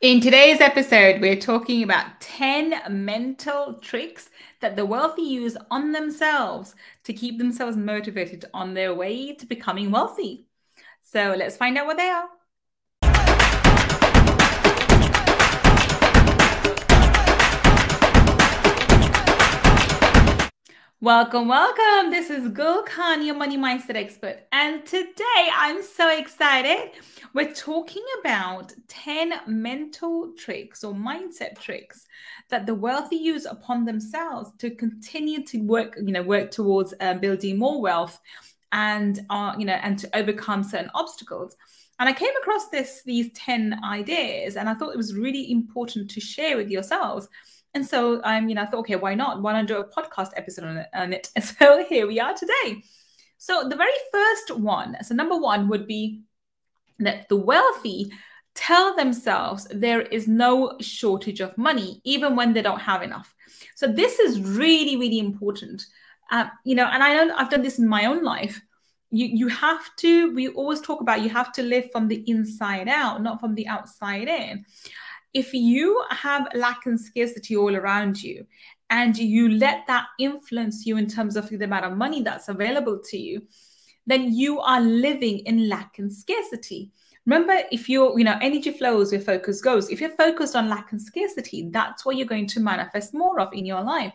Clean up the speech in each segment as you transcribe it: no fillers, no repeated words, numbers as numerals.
In today's episode, we're talking about 10 mental tricks that the wealthy use on themselves to keep themselves motivated on their way to becoming wealthy. So let's find out what they are. Welcome, welcome. This is Gull, your money mindset expert. And today I'm so excited. We're talking about 10 mental tricks or mindset tricks that the wealthy use upon themselves to continue to work towards building more wealth and and to overcome certain obstacles. And I came across these 10 ideas, and I thought it was really important to share with yourselves. And so I thought, okay, why not? Why not do a podcast episode on it? And so here we are today. So the very first one, so number one would be that the wealthy tell themselves there is no shortage of money, even when they don't have enough. So this is really, really important. And I know I've done this in my own life. We always talk about, you have to live from the inside out, not from the outside in. If you have lack and scarcity all around you, and you let that influence you in terms of the amount of money that's available to you, then you are living in lack and scarcity. Remember, if energy flows where focus goes. If you're focused on lack and scarcity, that's what you're going to manifest more of in your life.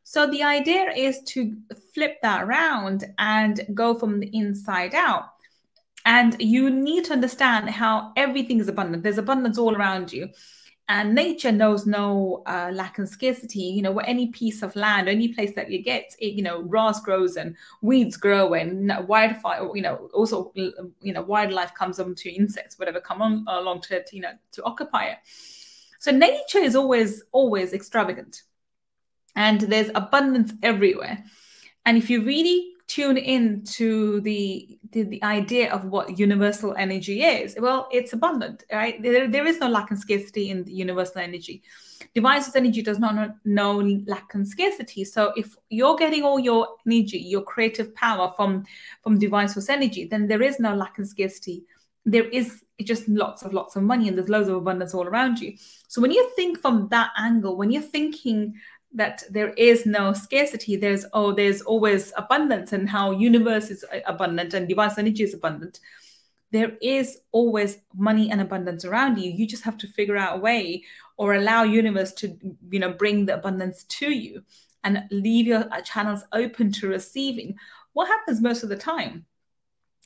So the idea is to flip that around and go from the inside out. And you need to understand how everything is abundant. There's abundance all around you. And nature knows no lack and scarcity. Any piece of land, any place that you get, grass grows and weeds grow, and wildlife comes on to insects, whatever come on along to occupy it. So nature is always extravagant, and there's abundance everywhere. And if you really tune in to the idea of what universal energy is, well, it's abundant, right? There is no lack and scarcity in the universal energy. Divine source energy does not know lack and scarcity. So if you're getting all your energy, your creative power from divine source energy, then there is no lack and scarcity. There is just lots of money, and there's loads of abundance all around you. So when you think from that angle, when you're thinking that there is no scarcity, there's always abundance, and how universe is abundant and divine energy is abundant, there is always money and abundance around you. You just have to figure out a way, or allow universe to bring the abundance to you, and leave your channels open to receiving. What happens most of the time,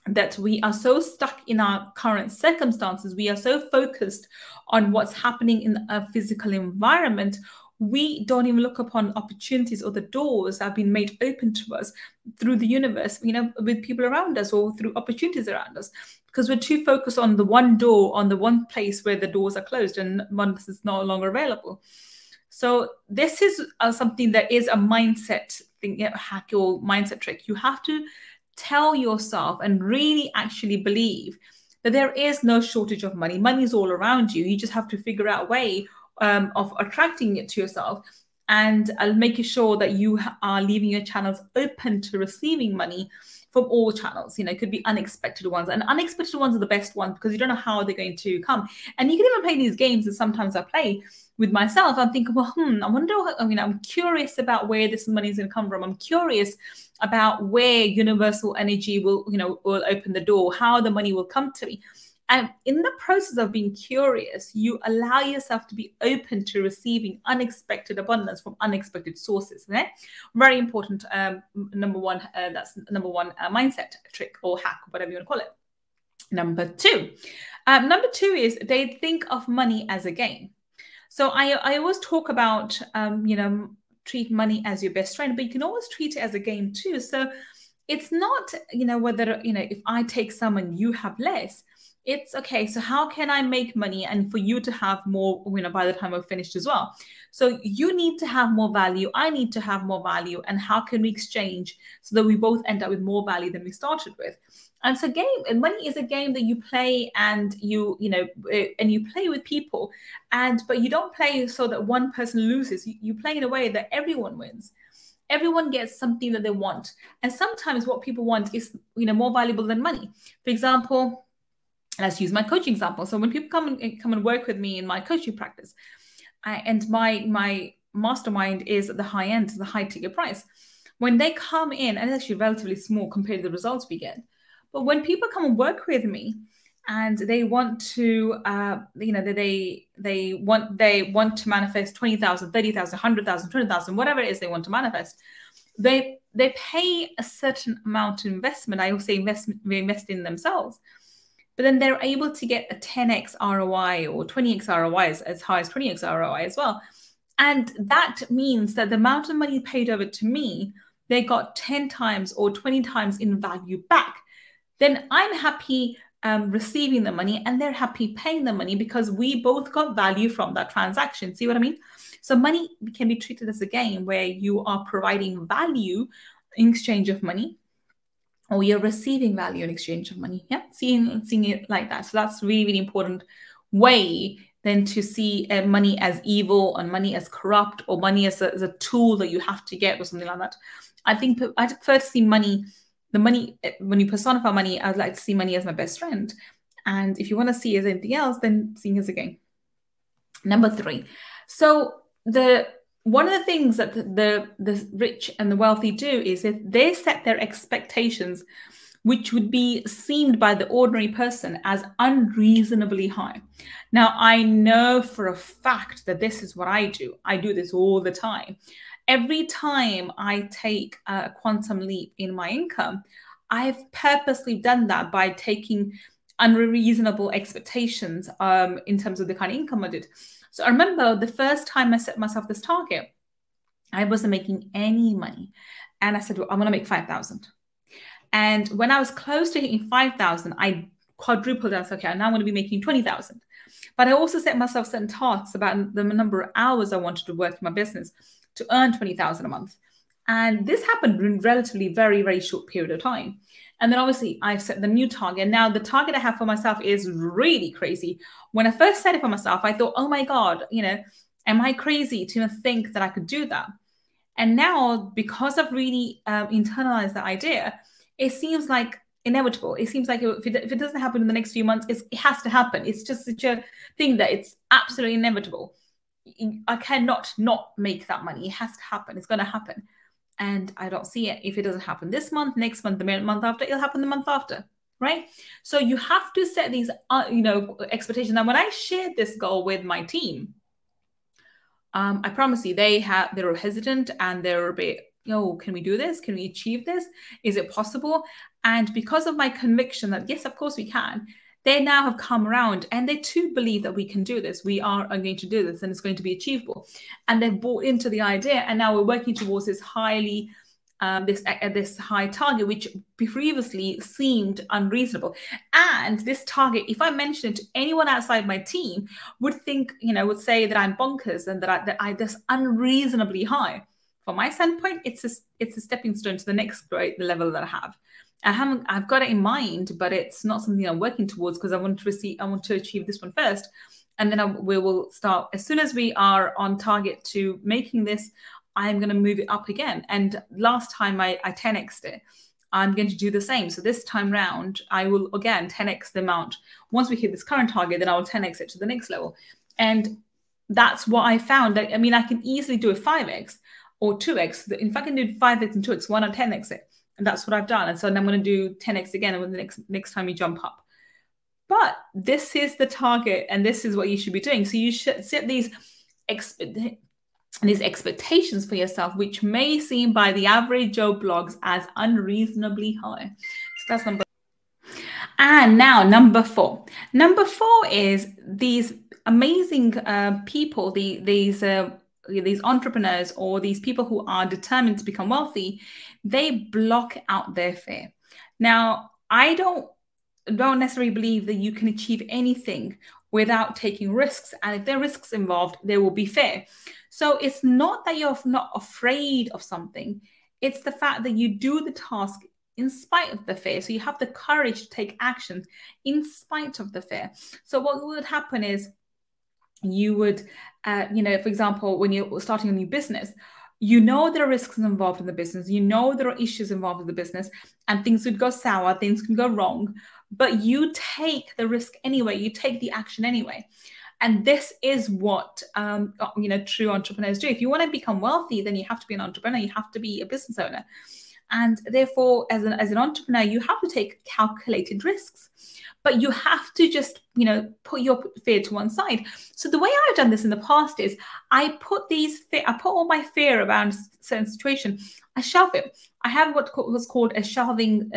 that we are so stuck in our current circumstances, we are so focused on what's happening in a physical environment, we don't even look upon opportunities or the doors that have been made open to us through the universe, with people around us, or through opportunities around us, because we're too focused on the one door, on the one place where the doors are closed and one is no longer available. So this is something that is a mindset thing, hack or mindset trick. You have to tell yourself and really actually believe that there is no shortage of money. Money is all around you. You just have to figure out a way of attracting it to yourself, and making sure that you are leaving your channels open to receiving money from all channels. It could be unexpected ones, and unexpected ones are the best ones, because you don't know how they're going to come. And you can even play these games, and sometimes I play with myself. I'm thinking, well, I wonder, I'm curious about where this money is going to come from. I'm curious about where universal energy will open the door, how the money will come to me. And in the process of being curious, you allow yourself to be open to receiving unexpected abundance from unexpected sources. Okay? Very important. Number one, that's number one mindset trick or hack, whatever you want to call it. Number two is they think of money as a game. So I always talk about, treat money as your best friend, but you can always treat it as a game too. So it's not, whether, if I take some and you have less. It's okay, so how can I make money and for you to have more, by the time we're finished as well? So you need to have more value, I need to have more value, and how can we exchange so that we both end up with more value than we started with? And so money is a game that you play, and you play with people, but you don't play so that one person loses. You play in a way that everyone wins. Everyone gets something that they want. And sometimes what people want is more valuable than money. For example, let's use my coaching example. So when people come and work with me in my coaching practice, and my mastermind is at the high end, the high ticket price. When they come in, and it's actually relatively small compared to the results we get, but when people come and work with me and they want to, they want to manifest 20,000, 30,000, 100,000, 200,000, whatever it is they want to manifest, they pay a certain amount of investment. I also we invest in themselves. But then they're able to get a 10x ROI or 20x ROI, as high as 20x ROI as well. And that means that the amount of money paid over to me, they got 10 times or 20 times in value back. Then I'm happy receiving the money, and they're happy paying the money, because we both got value from that transaction. See what I mean? So money can be treated as a game where you are providing value in exchange of money, or you're receiving value in exchange of money. Yeah, seeing it like that. So that's really, really important way than to see money as evil and money as corrupt, or money as a tool that you have to get or something like that. I think I prefer to see money, when you personify money, I'd like to see money as my best friend. And if you want to see it as anything else, then seeing it as a game. Number 3. So one of the things that the rich and the wealthy do is that they set their expectations, which would be seen by the ordinary person as unreasonably high. Now, I know for a fact that this is what I do. I do this all the time. Every time I take a quantum leap in my income, I've purposely done that by taking unreasonable expectations in terms of the kind of income I did. So I remember the first time I set myself this target, I wasn't making any money. And I said, well, I'm going to make 5,000. And when I was close to hitting 5,000, I quadrupled that. Okay, now I'm going to be making 20,000. But I also set myself certain tasks about the number of hours I wanted to work in my business to earn 20,000 a month. And this happened in relatively very, very short period of time. And then obviously I've set the new target. Now the target I have for myself is really crazy. When I first set it for myself, I thought, oh my God, am I crazy to even think that I could do that? And now, because I've really internalized that idea, it seems like inevitable. It seems like if it doesn't happen in the next few months, it has to happen. It's just such a thing that it's absolutely inevitable. I cannot not make that money. It has to happen. It's going to happen. And I don't see it. If it doesn't happen this month, next month, the month after, it'll happen the month after, right? So you have to set these, expectations. Now, when I shared this goal with my team, I promise you, they were hesitant, and they were a bit, can we do this? Can we achieve this? Is it possible? And because of my conviction that, yes, of course we can, they now have come around, and they too believe that we can do this. We are going to do this, and it's going to be achievable. And they've bought into the idea, and now we're working towards this this high target, which previously seemed unreasonable. And this target, if I mention it to anyone outside my team, would think, would say that I'm bonkers and that I this unreasonably high. From my standpoint, it's a stepping stone to the next grade, the level that I have. I've got it in mind, but it's not something I'm working towards, because I want to achieve this one first. And then we will start, as soon as we are on target to making this, I'm going to move it up again. And last time I 10x'd it. I'm going to do the same. So this time round, I will again 10x the amount. Once we hit this current target, then I will 10x it to the next level. And that's what I found. I mean, I can easily do a 5x or 2x. In fact, I can do 5x and 2x, why not 10x it? And that's what I've done. And so then I'm going to do 10x again, and the next time you jump up. But this is the target, and this is what you should be doing. So you should set these expectations for yourself, which may seem by the average Joe blogs as unreasonably high. So that's number. And now number 4. Number 4 is these amazing people, these entrepreneurs, or these people who are determined to become wealthy. They block out their fear. Now, I don't necessarily believe that you can achieve anything without taking risks. And if there are risks involved, there will be fear. So it's not that you're not afraid of something. It's the fact that you do the task in spite of the fear. So you have the courage to take action in spite of the fear. So what would happen is you would, for example, when you're starting a new business, there are risks involved in the business. There are issues involved in the business, and things could go sour, things can go wrong. but you take the risk anyway. You take the action anyway. And this is what true entrepreneurs do. If you want to become wealthy, then you have to be an entrepreneur. You have to be a business owner. And therefore, as an entrepreneur, you have to take calculated risks. But you have to just, put your fear to one side. So the way I've done this in the past is I put all my fear around certain situation. I shelve it. I have what was called a shelving,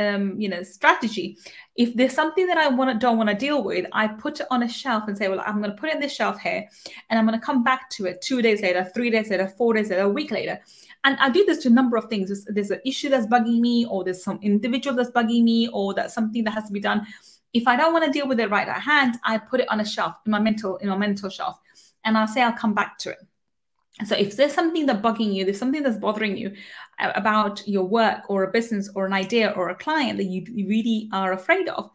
strategy. If there's something that I don't want to deal with, I put it on a shelf and say, well, I'm going to put it in this shelf here, and I'm going to come back to it 2 days later, 3 days later, 4 days later, a week later. And I do this to a number of things. There's an issue that's bugging me, or there's some individual that's bugging me, or that's something that has to be done. If I don't want to deal with it right at hand, I put it on a shelf in my mental shelf, and I'll say I'll come back to it. So if there's something that's bugging you, there's something that's bothering you about your work or a business or an idea or a client that you really are afraid of,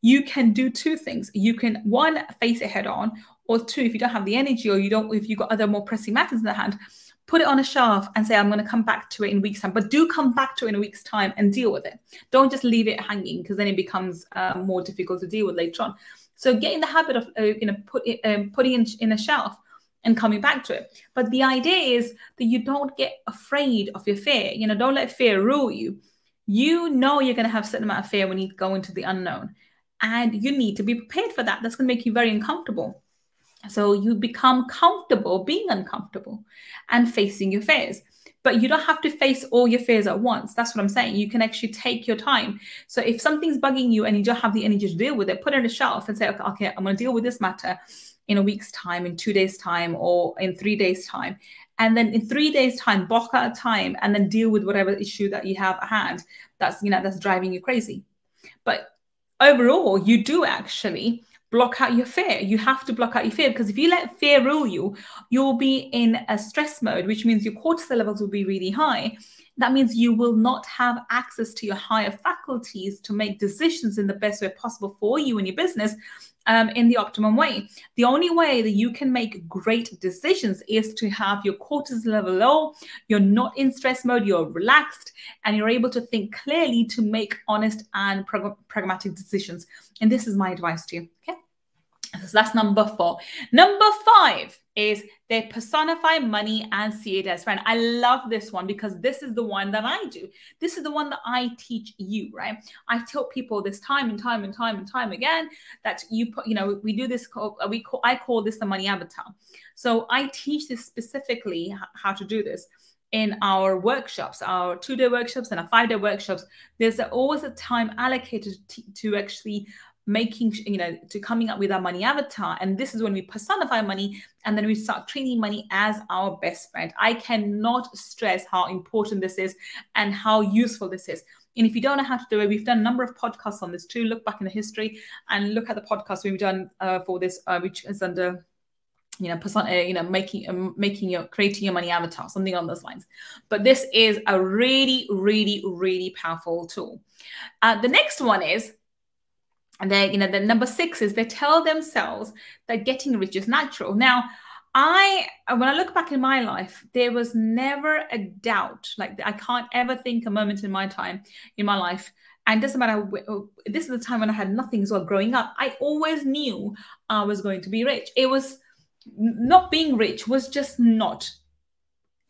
you can do two things. You can, one, face it head on, or two, if you don't have the energy, or if you've got other more pressing matters in the hand, put it on a shelf and say, I'm going to come back to it in a week's time. But do come back to it in a week's time and deal with it. Don't just leave it hanging, because then it becomes more difficult to deal with later on. So get in the habit of putting it in a shelf and coming back to it. But the idea is that you don't get afraid of your fear. Don't let fear rule you. You're going to have a certain amount of fear when you go into the unknown. And you need to be prepared for that. That's going to make you very uncomfortable. So you become comfortable being uncomfortable and facing your fears. But you don't have to face all your fears at once. That's what I'm saying. You can actually take your time. So if something's bugging you and you don't have the energy to deal with it, put it on a shelf and say, okay, I'm going to deal with this matter in a week's time, in 2 days' time, or in 3 days' time. And then in 3 days' time, block out time and then deal with whatever issue that you have at hand that's driving you crazy. But overall, you do actually block out your fear. You have to block out your fear, because if you let fear rule you, you'll be in a stress mode, which means your cortisol levels will be really high. That means you will not have access to your higher faculties to make decisions in the best way possible for you and your business in the optimum way. The only way that you can make great decisions is to have your cortisol level low, you're not in stress mode, you're relaxed, and you're able to think clearly to make honest and pragmatic decisions. And this is my advice to you, okay? So that's number 4. Number 5 is they personify money and see it as friend. I love this one, because this is the one that I do. This is the one that I teach you, right? I tell people this time and time again that we do this. I call this the money avatar. So I teach this specifically how to do this in our workshops, our 2-day workshops and our 5-day workshops. There's always a time allocated to actually to coming up with our money avatar. And this is when we personify money, and then we start treating money as our best friend. I cannot stress how important this is and how useful this is. And if you don't know how to do it, we've done a number of podcasts on this too. Look back in the history and look at the podcast we've done for this, which is under creating your money avatar, something on those lines. But this is a really, really, really powerful tool. The next one is, and the number 6 is they tell themselves that getting rich is natural. Now, when I look back in my life, there was never a doubt. Like, I can't ever think a moment in my life. And it doesn't matter. This is the time when I had nothing as well growing up. I always knew I was going to be rich. It was not being rich was just not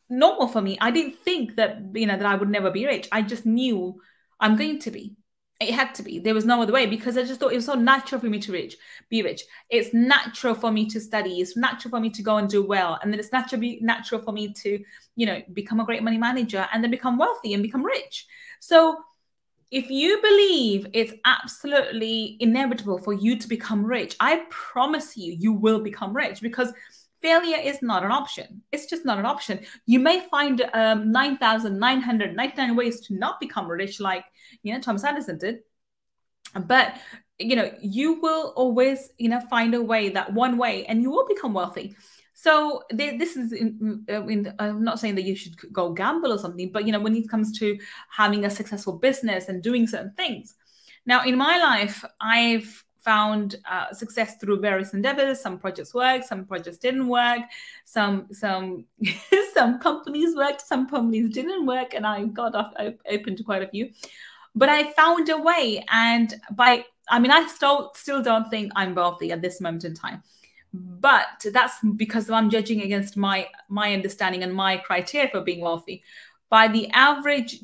normal for me. I didn't think that, that I would never be rich. I just knew I'm going to be. It had to be. There was no other way, because I just thought it was so natural for me to be rich. It's natural for me to study. It's natural for me to go and do well. And then it's natural for me to, become a great money manager and then become wealthy and become rich. So if you believe it's absolutely inevitable for you to become rich, I promise you will become rich, because failure is not an option. It's just not an option. You may find 9,999 ways to not become rich, like, Thomas Edison did. But, you will always, find a way, that one way, and you will become wealthy. So this is, I'm not saying that you should go gamble or something, but, when it comes to having a successful business and doing certain things. Now, in my life, I've found success through various endeavors. Some projects worked, some projects didn't work, some companies worked, some companies didn't work, and I got open to quite a few. But I found a way, and by I mean, I still don't think I'm wealthy at this moment in time. But that's because I'm judging against my understanding and my criteria for being wealthy. By the average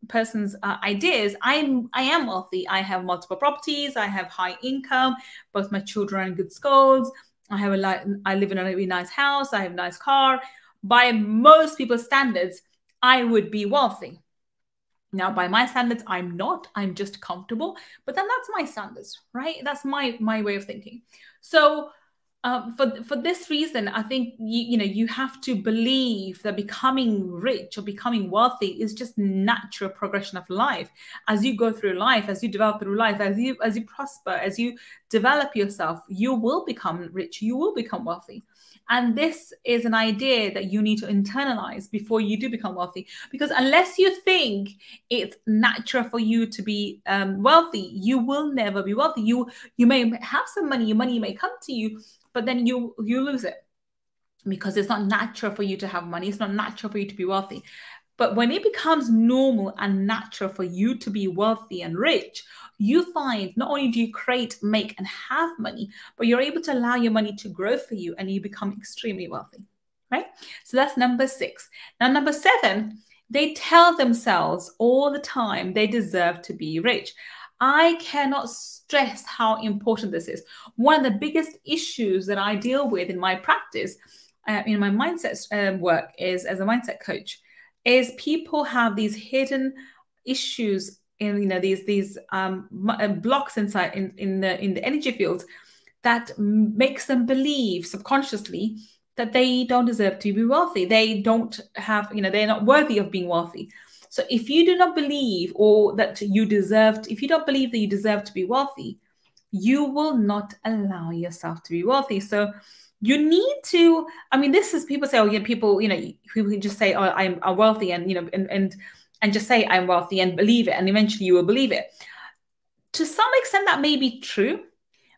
person's ideas, I am wealthy. I have multiple properties. I have high income. Both my children are in good schools. I live in a really nice house. I have a nice car. By most people's standards, I would be wealthy. Now, by my standards, I'm not. I'm just comfortable. But then that's my standards, right? That's my way of thinking. So for this reason, I think you have to believe that becoming rich or becoming wealthy is just natural progression of life. As you go through life, as you develop through life, as you prosper, as you develop yourself, you will become rich. You will become wealthy. And this is an idea that you need to internalize before you do become wealthy. Because unless you think it's natural for you to be wealthy, you will never be wealthy. You may have some money, your money may come to you, but then you lose it because it's not natural for you to have money. It's not natural for you to be wealthy. But when it becomes normal and natural for you to be wealthy and rich, you find not only do you create, make, and have money, but you're able to allow your money to grow for you and you become extremely wealthy, right? So that's number 6. Now, number 7, they tell themselves all the time they deserve to be rich. I cannot stress how important this is. One of the biggest issues that I deal with in my practice, in my mindset work is as a mindset coach, is people have these hidden issues in these blocks inside in the energy fields that makes them believe subconsciously that they don't deserve to be wealthy. They don't have, they're not worthy of being wealthy. So if you do not believe if you don't believe that you deserve to be wealthy, you will not allow yourself to be wealthy. So you need to, this is, people say, oh, people just say, oh, I'm wealthy, and, and just say I'm wealthy and believe it. And eventually you will believe it. To some extent, that may be true.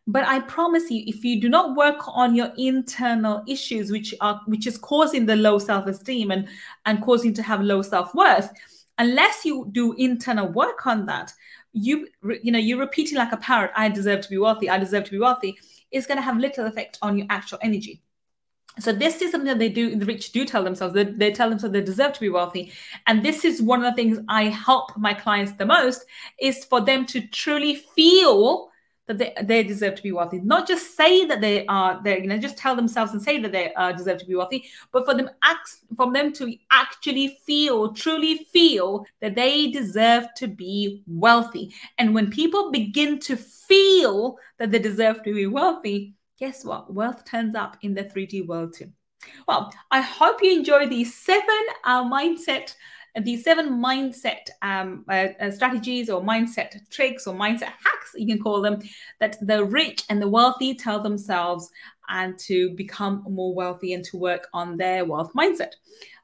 But I promise you, if you do not work on your internal issues, which is causing the low self-esteem and causing to have low self-worth, unless you do internal work on that, you're repeating like a parrot, I deserve to be wealthy, I deserve to be wealthy, is going to have little effect on your actual energy. So this is something that the rich do tell themselves. They tell themselves they deserve to be wealthy. And this is one of the things I help my clients the most, is for them to truly feel that they deserve to be wealthy. Not just say that they are, just tell themselves and say that they deserve to be wealthy, but for them to actually truly feel that they deserve to be wealthy. And when people begin to feel that they deserve to be wealthy, guess what? Wealth turns up in the 3D world too. Well, I hope you enjoy these 7 mindset strategies or mindset tricks or mindset hacks, you can call them, that the rich and the wealthy tell themselves, and to become more wealthy and to work on their wealth mindset.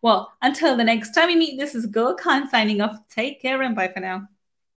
Well, until the next time we meet, this is Gull Khan signing off. Take care and bye for now.